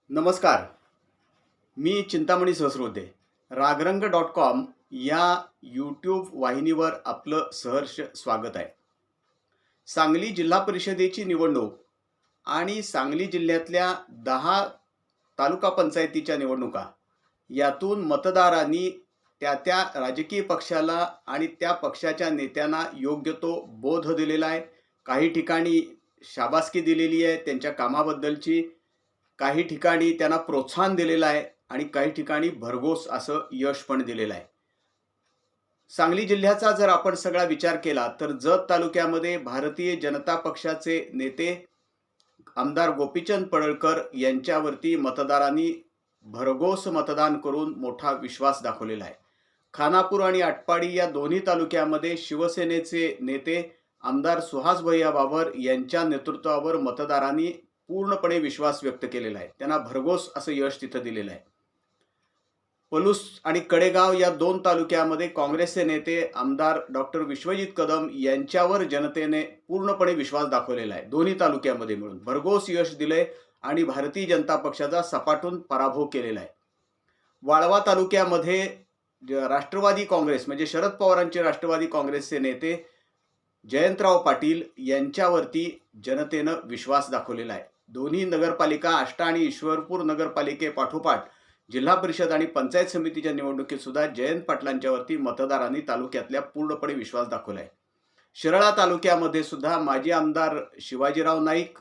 नमस्कार. मी चिंतामणी सहस्रबुद्धे. रागरंग.com या यूट्यूब वाहिनीवर आपलं सहर्ष स्वागत आहे. सांगली जिल्हा परिषदेची निवडणूक आणि सांगली जिल्ह्यातल्या 10 तालुका पंचायतीच्या निवडणुका यातून मतदारांनी त्या राजकीय पक्षाला आणि त्या पक्षाच्या नेत्यांना योग्य तो बोध दिलेला आहे. काही ठिकाणी शाबासकी दिलेली आहे त्यांच्या कामाबद्दलची, काही ठिकाणी त्यांना प्रोत्साहन दिलेलं आहे आणि काही ठिकाणी भरघोस असं यश पण दिलेलं आहे. सांगली जिल्ह्याचा जर आपण सगळा विचार केला तर जत तालुक्यामध्ये भारतीय जनता पक्षाचे नेते आमदार गोपीचंद पडळकर यांच्यावरती मतदारांनी भरघोस मतदान करून मोठा विश्वास दाखवलेला आहे. खानापूर आणि आटपाडी या दोन्ही तालुक्यामध्ये शिवसेनेचे नेते आमदार सुहास भैया बाबर यांच्या नेतृत्वावर मतदारांनी पूर्णपणे विश्वास व्यक्त केलेला आहे. त्यांना भरघोस असं यश तिथं दिलेलं आहे. पलूस आणि कडेगाव या दोन तालुक्यामध्ये काँग्रेसचे नेते आमदार डॉक्टर विश्वजित कदम यांच्यावर जनतेने पूर्णपणे विश्वास दाखवलेला आहे. दोन्ही तालुक्यामध्ये मिळून भरघोस यश दिले आणि भारतीय जनता पक्षाचा सपाटून पराभव केलेला आहे. वाळवा तालुक्यामध्ये राष्ट्रवादी काँग्रेस म्हणजे शरद पवारांचे राष्ट्रवादी काँग्रेसचे नेते जयंतराव पाटील यांच्यावरती जनतेनं विश्वास दाखवलेला आहे. दोन्ही नगरपालिका आष्टा आणि ईश्वरपूर नगरपालिकेपाठोपाठ जिल्हा परिषद आणि पंचायत समितीच्या निवडणुकीत सुद्धा जयंत पाटलांच्यावरती मतदारांनी तालुक्यातल्या पूर्णपणे विश्वास दाखवला आहे. शिराळा तालुक्यामध्ये सुद्धा माजी आमदार शिवाजीराव नाईक,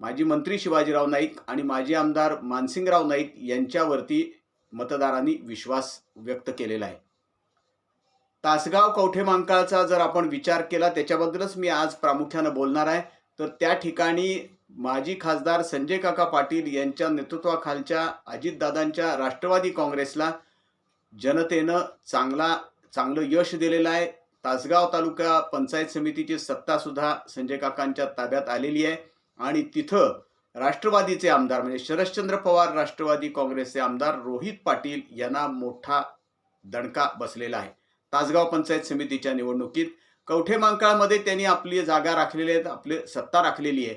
माजी मंत्री शिवाजीराव नाईक आणि माजी आमदार मानसिंगराव नाईक यांच्यावरती मतदारांनी विश्वास व्यक्त केलेला आहे. तासगाव कवठेमहांकाळचा जर आपण विचार केला त्याच्याबद्दलच मी आज प्रामुख्याने बोलणार आहे. तर त्या ठिकाणी माजी खासदार संजय काका पाटील यांच्या नेतृत्वाखालच्या अजितदादांच्या राष्ट्रवादी काँग्रेसला जनतेनं चांगलं यश दिलेलं आहे. तासगाव तालुका पंचायत समितीची सत्ता सुद्धा संजय काकांच्या ताब्यात आलेली आहे आणि तिथं राष्ट्रवादीचे आमदार म्हणजे शरदचंद्र पवार राष्ट्रवादी काँग्रेसचे आमदार रोहित पाटील यांना मोठा दणका बसलेला आहे. तासगाव पंचायत समितीच्या निवडणुकीत कवठेमहांकाळमध्ये त्यांनी आपली जागा राखलेली आहे, आपली सत्ता राखलेली आहे.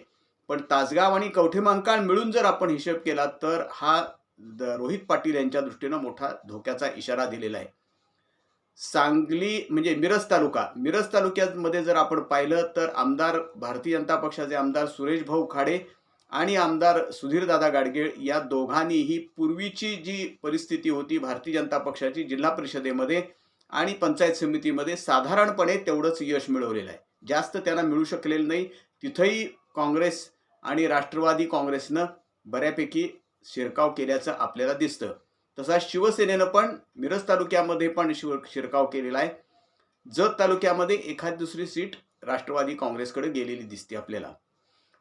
पण तासगाव आणि कवठेमहांकाळ मिळून जर आपण हिशोब केला तर हा रोहित पाटील यांच्या दृष्टीनं मोठा धोक्याचा इशारा दिलेला आहे. सांगली म्हणजे मिरज तालुक्यामध्ये जर आपण पाहिलं तर आमदार भारतीय जनता पक्षाचे आमदार सुरेश भाऊ खाडे आणि आमदार सुधीरदादा गाडगीळ या दोघांनीही पूर्वीची जी परिस्थिती होती भारतीय जनता पक्षाची जिल्हा परिषदेमध्ये आणि पंचायत समितीमध्ये साधारणपणे तेवढंच यश मिळवलेलं आहे. जास्त त्यांना मिळू शकलेलं नाही. तिथंही काँग्रेस आणि राष्ट्रवादी काँग्रेसनं बऱ्यापैकी शिरकाव केल्याचं आपल्याला दिसतं. तसा शिवसेनेनं पण मिरज तालुक्यामध्ये पण शिरकाव केलेला आहे. जत तालुक्यामध्ये एखादी दुसरी सीट राष्ट्रवादी काँग्रेसकडे गेलेली दिसते आपल्याला.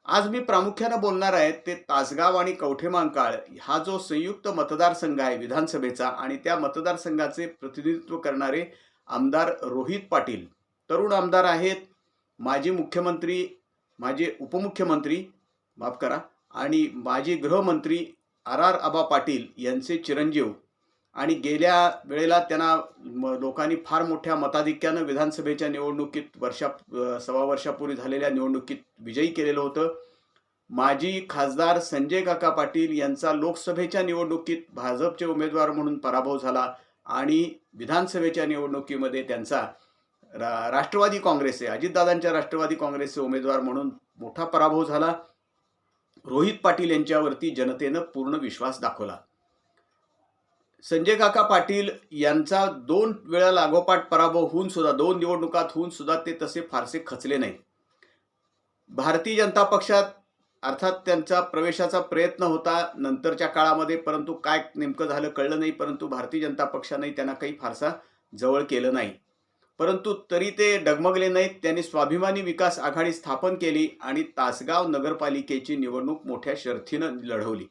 आज मी प्रामुख्यानं बोलणार आहे ते तासगाव आणि कवठेमहांकाळ हा जो संयुक्त मतदारसंघ आहे विधानसभेचा आणि त्या मतदारसंघाचे प्रतिनिधित्व करणारे आमदार रोहित पाटील तरुण आमदार आहेत. माजी मुख्यमंत्री, माजी उपमुख्यमंत्री आणि माजी गृहमंत्री आबा पाटील यांचे चिरंजीव आणि गेल्या वेळेला त्यांना लोकांनी फार मोठ्या मताधिक्यानं विधानसभेच्या निवडणुकीत सव्वा वर्षापूर्वी झालेल्या निवडणुकीत विजयी केलेलं होतं. माजी खासदार संजय काका पाटील यांचा लोकसभेच्या निवडणुकीत भाजपचे उमेदवार म्हणून पराभव झाला आणि विधानसभेच्या निवडणुकीमध्ये त्यांचा राष्ट्रवादी काँग्रेसचे अजितदादांच्या राष्ट्रवादी काँग्रेसचे उमेदवार म्हणून मोठा पराभव झाला. रोहित पाटील यांच्यावरती जनतेनं पूर्ण विश्वास दाखवला. संजय काका पाटील यांचा 2 वेळा लागोपाठ पराभव होऊन सुद्धा 2 निवडणुकात होऊन सुद्धा ते तसे फारसे खचले नाहीत. भारतीय जनता पक्षात अर्थात त्यांचा प्रवेशाचा प्रयत्न होता नंतरच्या काळामध्ये, परंतु काय नेमकं झालं कळलं नाही. परंतु भारतीय जनता पक्षाने त्यांना काही फारसा जवळ केलं नाही. परंतु तरी ते डगमगले नाहीत. त्यांनी स्वाभिमानी विकास आघाडी स्थापन केली आणि तासगाव नगरपालिकेची निवडणूक मोठ्या शर्थीनं लढवली,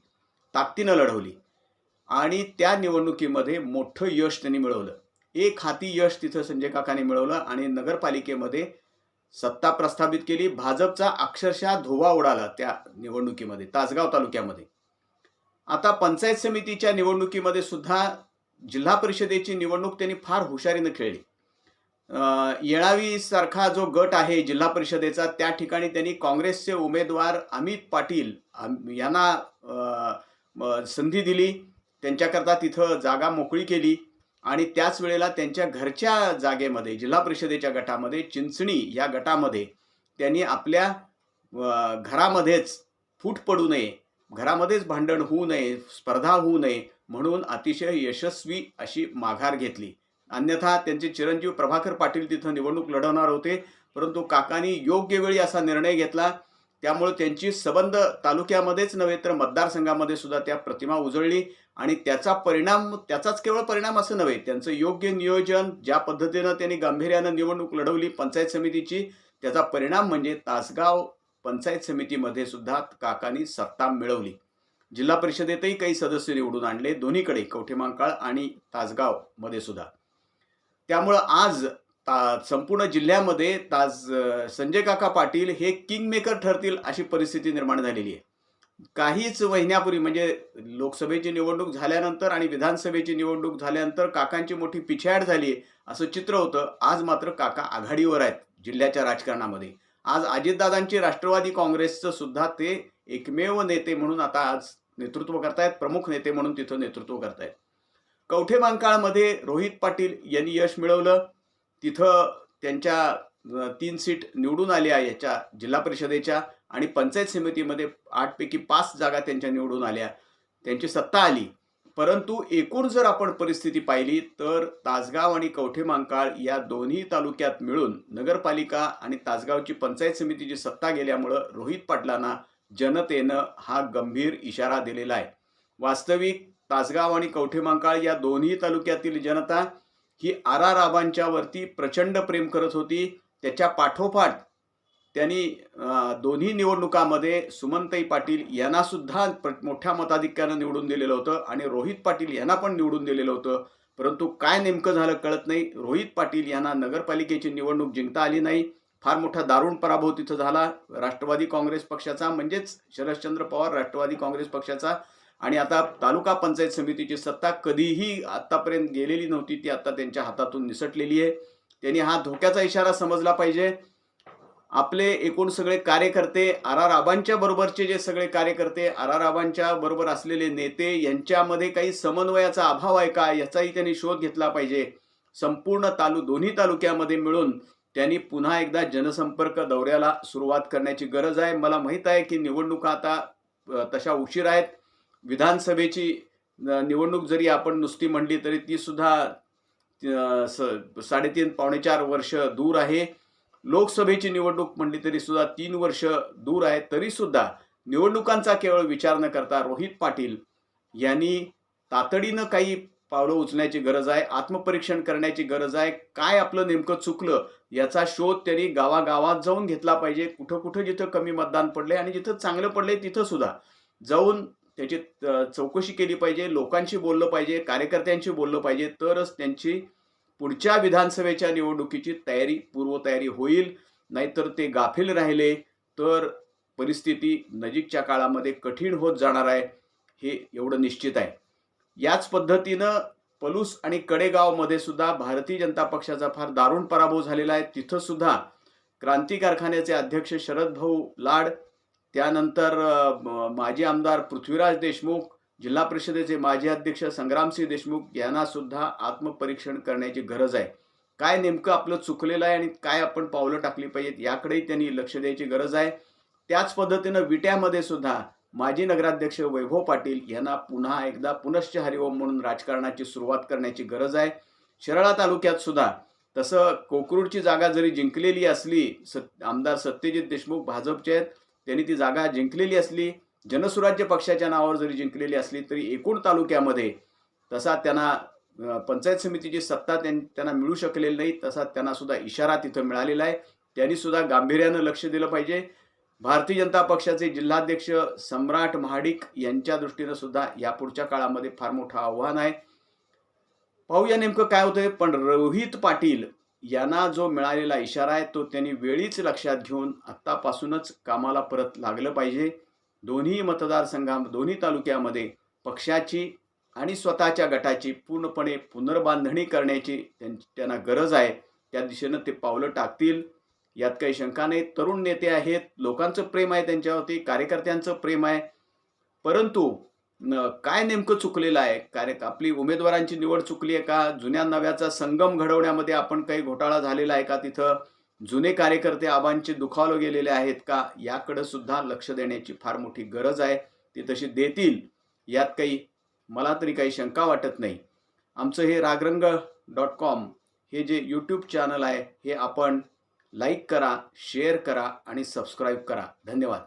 ताकदीनं लढवली आणि त्या निवडणुकीमध्ये मोठं यश त्यांनी मिळवलं. एक हाती यश तिथं संजय काकांनी मिळवलं आणि नगरपालिकेमध्ये सत्ता प्रस्थापित केली. भाजपचा अक्षरशः धोवा उडाला त्या निवडणुकीमध्ये तासगाव तालुक्यामध्ये. आता पंचायत समितीच्या निवडणुकीमध्ये सुद्धा जिल्हा परिषदेची निवडणूक त्यांनी फार हुशारीनं खेळली. येळावी सारखा जो गट आहे जिल्हा परिषदेचा त्या ठिकाणी त्यांनी काँग्रेसचे उमेदवार अमित पाटील यांना संधी दिली, त्यांच्याकरता तिथं जागा मोकळी केली आणि त्याच वेळेला त्यांच्या घरच्या जागेमध्ये जिल्हा परिषदेच्या गटामध्ये चिंचणी या गटामध्ये त्यांनी आपल्या घरामध्येच फूट पडू नये, घरामध्येच भांडण होऊ नये, स्पर्धा होऊ नये म्हणून अतिशय यशस्वी अशी माघार घेतली. अन्यथा त्यांचे चिरंजीव प्रभाकर पाटील तिथं निवडणूक लढवणार होते, परंतु काकांनी योग्य वेळी असा निर्णय घेतला. त्यामुळे त्यांची सबंध तालुक्यामध्येच नव्हे तर मतदारसंघामध्ये सुद्धा त्या प्रतिमा उजळली आणि त्याचाच केवळ परिणाम असं नव्हे, त्यांचं योग्य नियोजन, ज्या पद्धतीनं त्यांनी गांभीर्यानं निवडणूक लढवली पंचायत समितीची, त्याचा परिणाम म्हणजे तासगाव पंचायत समितीमध्ये सुद्धा काकांनी सत्ता मिळवली. जिल्हा परिषदेतही काही सदस्य निवडून आणले, दोन्हीकडे कवठेमहांकाळ आणि तासगाव मध्ये सुद्धा. त्यामुळं आज संपूर्ण जिल्ह्यामध्ये संजय काका पाटील हे किंग मेकर ठरतील अशी परिस्थिती निर्माण झालेली आहे. काहीच महिन्यापूर्वी म्हणजे लोकसभेची निवडणूक झाल्यानंतर आणि विधानसभेची निवडणूक झाल्यानंतर काकांची मोठी पिछेहाट झाली असं चित्र होतं. आज मात्र काका आघाडीवर आहेत जिल्ह्याच्या राजकारणामध्ये. आज अजितदादांची राष्ट्रवादी काँग्रेसचं सुद्धा ते एकमेव नेते म्हणून आता आज नेतृत्व करतायत, प्रमुख नेते म्हणून तिथं नेतृत्व करतायत. कवठेमहांकाळमध्ये रोहित पाटील यांनी यश मिळवलं. तिथं त्यांच्या 3 सीट निवडून आल्या याच्या जिल्हा परिषदेच्या आणि पंचायत समितीमध्ये 8 पैकी 5 जागा त्यांच्या निवडून आल्या, त्यांची सत्ता आली. परंतु एकूण जर आपण परिस्थिती पाहिली तर तासगाव आणि कवठेमहांकाळ या दोन्ही तालुक्यात मिळून नगरपालिका आणि तासगावची पंचायत समितीची सत्ता गेल्यामुळं रोहित पाटलांना जनतेनं हा गंभीर इशारा दिलेला आहे. वास्तविक तासगाव आणि कवठेमहांकाळ या दोन्ही तालुक्यातील जनता ही आबांच्या वरती प्रचंड प्रेम करत होती. त्याच्या पाठोपाठ त्यांनी दोन्ही निवडणुकामध्ये सुमनताई पाटील यांना सुद्धा मोठ्या मताधिक्यानं निवडून दिलेलं होतं आणि रोहित पाटील यांना पण निवडून दिलेलं होतं. परंतु काय नेमकं झालं कळत नाही. रोहित पाटील यांना नगरपालिकेची निवडणूक जिंकता आली नाही. फार मोठा दारुण पराभव तिथं झाला राष्ट्रवादी काँग्रेस पक्षाचा, म्हणजेच शरदचंद्र पवार राष्ट्रवादी काँग्रेस पक्षाचा. आणि आता तालुका पंचायत समितीची सत्ता कधीही आतापर्यंत गेलेली नव्हती, ती आता त्यांच्या हातातून निसटलेली आहे. त्यांनी हा धोक्याचा इशारा समजला पाहिजे. आपले एकूण सगळे कार्यकर्ते, आबांच्या बरोबरचे जे सगळे कार्यकर्ते, आबांच्या बरोबर असलेले नेते यांच्यामध्ये काही समन्वयाचा अभाव आहे का याचाही त्यांनी शोध घेतला पाहिजे. संपूर्ण दोन्ही तालुक्यामध्ये मिळून त्यांनी पुन्हा एकदा जनसंपर्क दौऱ्याला सुरुवात करण्याची गरज आहे. मला माहीत आहे की निवडणुका आता तशा उशीर आहेत. विधानसभेची निवडणूक जरी आपण नुसती म्हणली तरी ती सुद्धा 3.5 पावणे 4 वर्ष दूर आहे. लोकसभेची निवडणूक म्हणली तरी सुद्धा 3 वर्ष दूर आहे. तरी सुद्धा निवडणुकांचा केवळ विचार न करता रोहित पाटील यांनी तातडीनं काही पावलं उचलण्याची गरज आहे. आत्मपरीक्षण करण्याची गरज आहे. काय आपलं नेमकं चुकलं याचा शोध त्यांनी गावागावात जाऊन घेतला पाहिजे. कुठं कुठं जिथं कमी मतदान पडले आणि जिथं चांगलं पडले तिथं सुद्धा जाऊन त्याची चौकशी केली पाहिजे. लोकांशी बोललं पाहिजे, कार्यकर्त्यांशी बोललं पाहिजे. तरच त्यांची पुढच्या विधानसभेच्या निवडणुकीची पूर्वतयारी होईल. नाहीतर ते गाफील राहिले तर परिस्थिती नजीकच्या काळामध्ये कठीण होत जाणार आहे, हे एवढं निश्चित आहे. याच पद्धतीनं पलूस आणि कडेगावमध्ये सुद्धा भारतीय जनता पक्षाचा फार दारुण पराभव झालेला आहे. तिथं सुद्धा क्रांती कारखान्याचे अध्यक्ष शरद भाऊ लाड, त्यानंतर माजी आमदार पृथ्वीराज देशमुख, जिल्हा परिषदेचे माजी अध्यक्ष संग्रामसिंह देशमुख यांना सुद्धा आत्मपरीक्षण करण्याची गरज आहे. काय नेमकं आपलं चुकलेलं आहे आणि काय आपण पावलं टाकली पाहिजेत याकडेही त्यांनी लक्ष द्यायची गरज आहे. त्याच पद्धतीनं विट्यामध्ये सुद्धा माजी नगराध्यक्ष वैभव पाटील यांना पुन्हा एकदा पुनश्च हरिओम म्हणून राजकारणाची सुरुवात करण्याची गरज आहे. शिराळा तालुक्यात सुद्धा तसं कोकरूडची जागा जरी जिंकलेली असली, आमदार सत्यजित देशमुख भाजपचे आहेत, त्यांनी ती जागा जिंकलेली असली, जनसुराज्य पक्षाच्या नावावर जरी जिंकलेली असली तरी एकूण तालुक्यामध्ये तसा त्यांना पंचायत समितीची सत्ता त्यांना मिळू शकलेली नाही. तसा त्यांना सुद्धा इशारा तिथं मिळालेला आहे. त्यांनी सुद्धा गांभीर्यानं लक्ष दिलं पाहिजे. भारतीय जनता पक्षाचे जिल्हाध्यक्ष सम्राट महाडिक यांच्या दृष्टीनं सुद्धा यापुढच्या काळामध्ये फार मोठं आव्हान आहे. पाहूया नेमकं काय होतंय. पण रोहित पाटील यांना जो मिळालेला इशारा आहे तो त्यांनी वेळीच लक्षात घेऊन आत्तापासूनच कामाला परत लागलं पाहिजे. दोन्ही दोन्ही तालुक्यामध्ये पक्षाची आणि स्वतःच्या गटाची पूर्णपणे पुनर्बांधणी करण्याची त्यांना गरज आहे. त्या दिशेनं ते पावलं टाकतील यात काही शंका नाही. तरुण नेते आहेत, लोकांचं प्रेम आहे त्यांच्यावरती, कार्यकर्त्यांचं प्रेम आहे. परंतु काय नेमकं चुकलेलं आहे? आपली उमेदवारांची निवड चुकली आहे का? जुन्या नव्याचा संगम घडवण्यामध्ये आपण काही घोटाळा झालेला आहे का? तिथं जुने कार्यकर्ते आबांचे दुखावले गेलेले आहेत का? याकडे सुद्धा लक्ष देण्याची फार मोठी गरज आहे. ते तशी देतील यात काही मला तरी काही शंका वाटत नाही. आमचं हे रागरंग.com हे जे यूट्यूब चॅनल आहे हे आपण लाईक करा, शेअर करा आणि सबस्क्राईब करा. धन्यवाद.